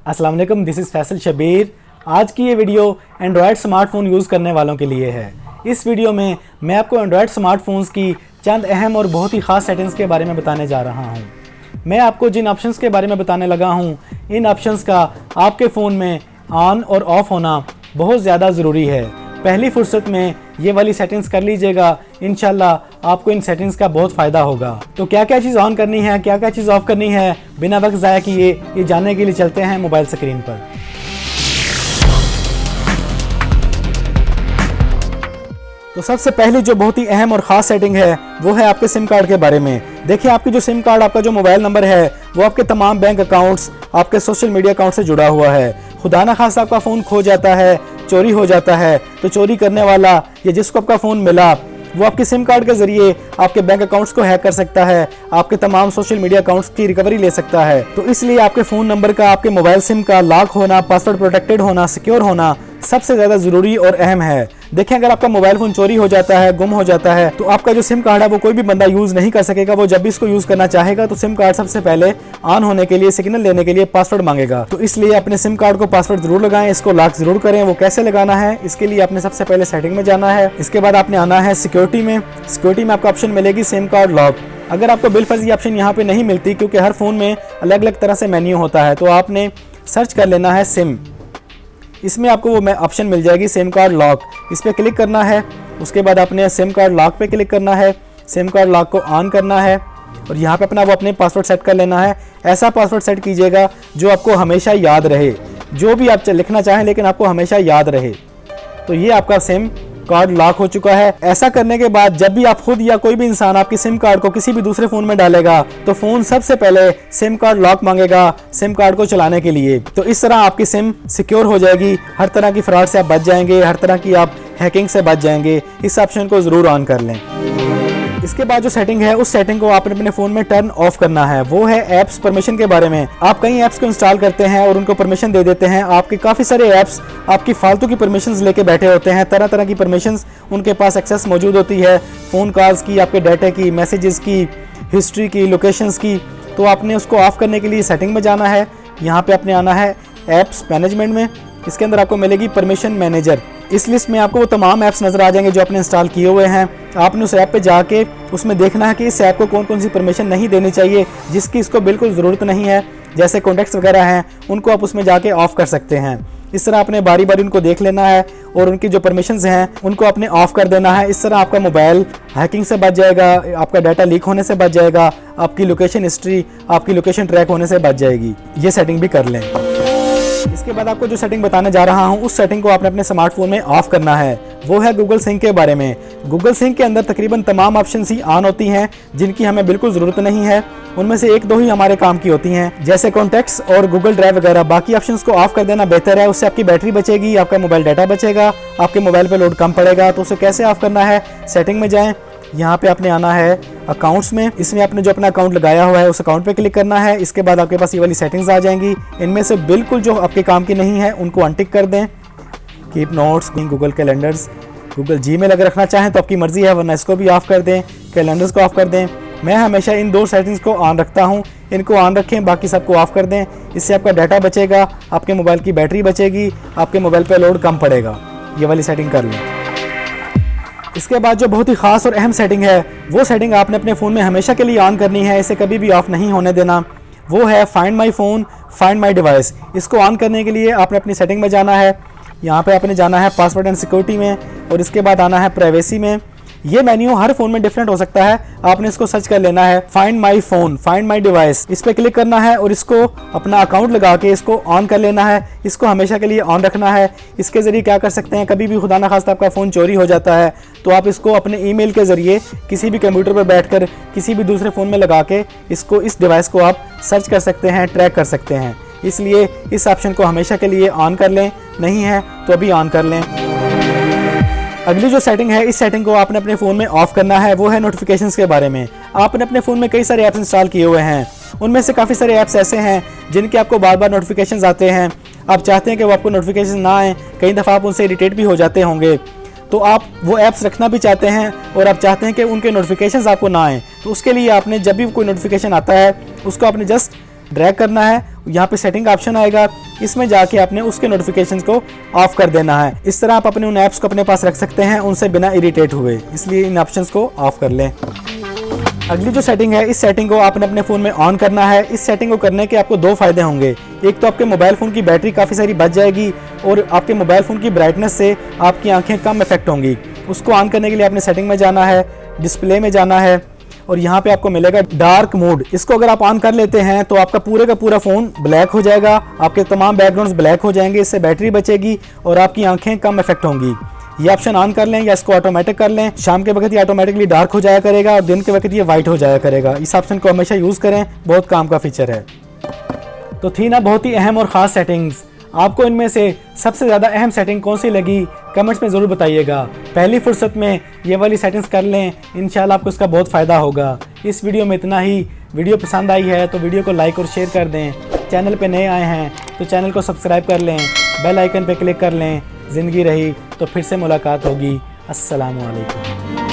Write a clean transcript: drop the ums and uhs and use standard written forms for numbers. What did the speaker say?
अस्सलाम वालेकुम, this is Faisal Shabir. आज की ये वीडियो एंड्रॉयड स्मार्टफोन यूज़ करने वालों के लिए है। इस वीडियो में मैं आपको एंड्रॉयड स्मार्टफोन्स की चंद अहम और बहुत ही ख़ास सेटिंग्स के बारे में बताने जा रहा हूँ। मैं आपको जिन ऑप्शंस के बारे में बताने लगा हूँ, इन ऑप्शंस का आपके फ़ोन में ऑन और ऑफ़ होना बहुत ज़्यादा ज़रूरी है। पहली फुर्सत में ये वाली सेटिंग्स कर लीजिएगा, इंशाल्लाह आपको इन सेटिंग्स का बहुत फ़ायदा होगा। तो क्या क्या चीज़ ऑन करनी है, क्या क्या चीज़ ऑफ़ करनी है, बिना वक्त ज़ाया किए ये जानने के लिए चलते हैं मोबाइल स्क्रीन पर। तो सबसे पहली जो बहुत ही अहम और ख़ास सेटिंग है वो है आपके सिम कार्ड के बारे में। देखिए, आपकी जो सिम कार्ड, आपका जो मोबाइल नंबर है वो आपके तमाम बैंक अकाउंट्स, आपके सोशल मीडिया अकाउंट से जुड़ा हुआ है। खुदा ना खास्ता आपका फ़ोन खो जाता है, चोरी हो जाता है, तो चोरी करने वाला या जिसको आपका फ़ोन मिला वो आपके सिम कार्ड के ज़रिए आपके बैंक अकाउंट्स को हैक कर सकता है, आपके तमाम सोशल मीडिया अकाउंट्स की रिकवरी ले सकता है। तो इसलिए आपके फ़ोन नंबर का, आपके मोबाइल सिम का लॉक होना, पासवर्ड प्रोटेक्टेड होना, सिक्योर होना सबसे ज़्यादा ज़रूरी और अहम है। देखें, अगर आपका मोबाइल फ़ोन चोरी हो जाता है, गुम हो जाता है, तो आपका जो सिम कार्ड है वो कोई भी बंदा यूज़ नहीं कर सकेगा। वो जब भी इसको यूज़ करना चाहेगा तो सिम कार्ड सबसे पहले ऑन होने के लिए, सिग्नल लेने के लिए पासवर्ड मांगेगा। तो इसलिए अपने सिम कार्ड को पासवर्ड ज़रूर लगाएं, इसको लॉक ज़रूर करें। वो कैसे लगाना है, इसके लिए आपने सबसे पहले सेटिंग में जाना है। इसके बाद आपने आना है सिक्योरिटी में। सिक्योरिटी में आपको ऑप्शन मिलेगी सिम कार्ड लॉक। अगर आपको बिलफर्ज ये ऑप्शन यहाँ पे नहीं मिलती, क्योंकि हर फ़ोन में अलग अलग तरह से मेन्यू होता है, तो आपने सर्च कर लेना है सिम। इसमें आपको वो ऑप्शन मिल जाएगी सिम कार्ड लॉक, इस पर क्लिक करना है। उसके बाद आपने सिम कार्ड लॉक पे क्लिक करना है, सिम कार्ड लॉक को ऑन करना है और यहाँ पे अपना वो अपने पासवर्ड सेट कर लेना है। ऐसा पासवर्ड सेट कीजिएगा जो आपको हमेशा याद रहे, जो भी आप लिखना चाहें लेकिन आपको हमेशा याद रहे। तो ये आपका सिम कार्ड लॉक हो चुका है। ऐसा करने के बाद जब भी आप खुद या कोई भी इंसान आपकी सिम कार्ड को किसी भी दूसरे फ़ोन में डालेगा तो फ़ोन सबसे पहले सिम कार्ड लॉक मांगेगा सिम कार्ड को चलाने के लिए। तो इस तरह आपकी सिम सिक्योर हो जाएगी, हर तरह की फ्रॉड से आप बच जाएंगे, हर तरह की आप हैकिंग से बच जाएंगे। इस ऑप्शन को ज़रूर ऑन कर लें। इसके बाद जो सेटिंग है उस सेटिंग को आपने अपने फ़ोन में टर्न ऑफ करना है। वो है ऐप्स परमिशन के बारे में। आप कई ऐप्स को इंस्टॉल करते हैं और उनको परमिशन दे देते हैं। आपके काफ़ी सारे ऐप्स आपकी फालतू की परमिशंस लेके बैठे होते हैं, तरह तरह की परमिशंस उनके पास एक्सेस मौजूद होती है, फ़ोन कॉल्स की, आपके डाटा की, मैसेजेस की, हिस्ट्री की, लोकेशंस की। तो आपने उसको ऑफ़ करने के लिए सेटिंग में जाना है। यहाँ पर आपने आना है ऐप्स मैनेजमेंट में। इसके अंदर आपको मिलेगी परमिशन मैनेजर। इस लिस्ट में आपको वो तमाम ऐप्स नज़र आ जाएंगे जो आपने इंस्टॉल किए हुए हैं। आपने उस ऐप पे जाके उसमें देखना है कि इस ऐप को कौन कौन सी परमिशन नहीं देनी चाहिए, जिसकी इसको बिल्कुल ज़रूरत नहीं है, जैसे कॉन्टैक्ट्स वगैरह हैं, उनको आप उसमें जाके ऑफ़ कर सकते हैं। इस तरह आपने बारी बारी उनको देख लेना है और उनकी जो परमिशंस हैं उनको आपने ऑफ़ कर देना है। इस तरह आपका मोबाइल हैकिंग से बच जाएगा, आपका डाटा लीक होने से बच जाएगा, आपकी लोकेशन हिस्ट्री, आपकी लोकेशन ट्रैक होने से बच जाएगी। ये सेटिंग भी कर लें। इसके बाद आपको जो सेटिंग बताने जा रहा हूं उस सेटिंग को आपने अपने स्मार्टफोन में ऑफ करना है। वो है गूगल सिंक के बारे में। गूगल सिंक के अंदर तकरीबन तमाम ऑप्शंस ही ऑन होती हैं जिनकी हमें बिल्कुल ज़रूरत नहीं है। उनमें से एक दो ही हमारे काम की होती हैं, जैसे कॉन्टैक्ट्स और गूगल ड्राइव वगैरह। बाकी ऑप्शंस को ऑफ कर देना बेहतर है, उससे आपकी बैटरी बचेगी, आपका मोबाइल डाटा बचेगा, आपके मोबाइल पर लोड कम पड़ेगा। तो उसे कैसे ऑफ करना है, सेटिंग में जाएँ। यहाँ पे आपने आना है अकाउंट्स में। इसमें आपने जो अपना अकाउंट लगाया हुआ है उस अकाउंट पे क्लिक करना है। इसके बाद आपके पास ये वाली सेटिंग्स आ जाएंगी। इनमें से बिल्कुल जो आपके काम की नहीं है उनको अनटिक कर दें। Keep notes, Google calendars, Google Gmail अगर रखना चाहें तो आपकी मर्जी है, वरना इसको भी ऑफ कर दें, कैलेंडर्स को ऑफ कर दें। मैं हमेशा इन दो सेटिंग्स को ऑन रखता हूँ, इनको ऑन रखें, बाकी सबको ऑफ कर दें। इससे आपका डाटा बचेगा, आपके मोबाइल की बैटरी बचेगी, आपके मोबाइल पर लोड कम पड़ेगा। ये वाली सेटिंग कर लें। इसके बाद जो बहुत ही ख़ास और अहम सेटिंग है वो सेटिंग आपने अपने फ़ोन में हमेशा के लिए ऑन करनी है, इसे कभी भी ऑफ़ नहीं होने देना। वो है find my phone, find my device. इसको ऑन करने के लिए आपने अपनी सेटिंग में जाना है। यहाँ पे आपने जाना है पासवर्ड एंड सिक्योरिटी में और इसके बाद आना है प्राइवेसी में। ये मेन्यू हर फ़ोन में डिफरेंट हो सकता है, आपने इसको सर्च कर लेना है find my phone, find my device. इस पर क्लिक करना है और इसको अपना अकाउंट लगा के इसको ऑन कर लेना है। इसको हमेशा के लिए ऑन रखना है। इसके ज़रिए क्या कर सकते हैं, कभी भी खुदा न खास्ता आपका फ़ोन चोरी हो जाता है तो आप इसको अपने ईमेल के ज़रिए किसी भी कंप्यूटर पर बैठकर किसी भी दूसरे फ़ोन में लगा के इसको, इस डिवाइस को आप सर्च कर सकते हैं, ट्रैक कर सकते हैं। इसलिए इस ऑप्शन को हमेशा के लिए ऑन कर लें, नहीं है तो अभी ऑन कर लें। अगली जो सेटिंग है, इस सेटिंग को आपने अपने फ़ोन में ऑफ़ करना है। वो है नोटिफिकेशंस के बारे में। आपने अपने फ़ोन में कई सारे ऐप्स इंस्टॉल किए हुए हैं, उनमें से काफ़ी सारे ऐप्स ऐसे हैं जिनके आपको बार बार नोटिफिकेशंस आते हैं। आप चाहते हैं कि वो आपको नोटिफिकेशन ना आए, कई दफ़ा आप उनसे इरिटेट भी हो जाते होंगे। तो आप वो ऐप्स रखना भी चाहते हैं और आप चाहते हैं कि उनके नोटिफिकेशंस आपको ना आएँ। तो उसके लिए आपने जब भी कोई नोटिफिकेशन आता है उसको आपने जस्ट ड्रैग करना है, यहाँ पे सेटिंग का ऑप्शन आएगा, इसमें जाके आपने उसके नोटिफिकेशंस को ऑफ कर देना है। इस तरह आप अपने उन ऐप्स को अपने पास रख सकते हैं उनसे बिना इरिटेट हुए, इसलिए इन ऑप्शंस को ऑफ कर लें। अगली जो सेटिंग है, इस सेटिंग को आपने अपने फ़ोन में ऑन करना है। इस सेटिंग को करने के आपको दो फ़ायदे होंगे। एक तो आपके मोबाइल फ़ोन की बैटरी काफ़ी सारी बच जाएगी और आपके मोबाइल फ़ोन की ब्राइटनेस से आपकी आंखें कम इफेक्ट होंगी। उसको ऑन करने के लिए आपने सेटिंग में जाना है, डिस्प्ले में जाना है और यहाँ पे आपको मिलेगा डार्क मोड। इसको अगर आप ऑन कर लेते हैं तो आपका पूरे का पूरा फ़ोन ब्लैक हो जाएगा, आपके तमाम बैकग्राउंड्स ब्लैक हो जाएंगे, इससे बैटरी बचेगी और आपकी आंखें कम इफेक्ट होंगी। ये ऑप्शन ऑन कर लें या इसको ऑटोमेटिक कर लें। शाम के वक्त ये ऑटोमेटिकली डार्क हो जाया करेगा और दिन के वक्त ये वाइट हो जाया करेगा। इस ऑप्शन को हमेशा यूज़ करें, बहुत काम का फीचर है। तो थी ना बहुत ही अहम और ख़ास सेटिंग्स। आपको इनमें से सबसे ज़्यादा अहम सेटिंग कौन सी लगी कमेंट्स में ज़रूर बताइएगा। पहली फुर्सत में ये वाली सेटिंग्स कर लें, इंशाल्लाह आपको इसका बहुत फ़ायदा होगा। इस वीडियो में इतना ही। वीडियो पसंद आई है तो वीडियो को लाइक और शेयर कर दें। चैनल पे नए आए हैं तो चैनल को सब्सक्राइब कर लें, बेल आइकन पे क्लिक कर लें। ज़िंदगी रही तो फिर से मुलाकात होगी। अस्सलामु अलैकुम।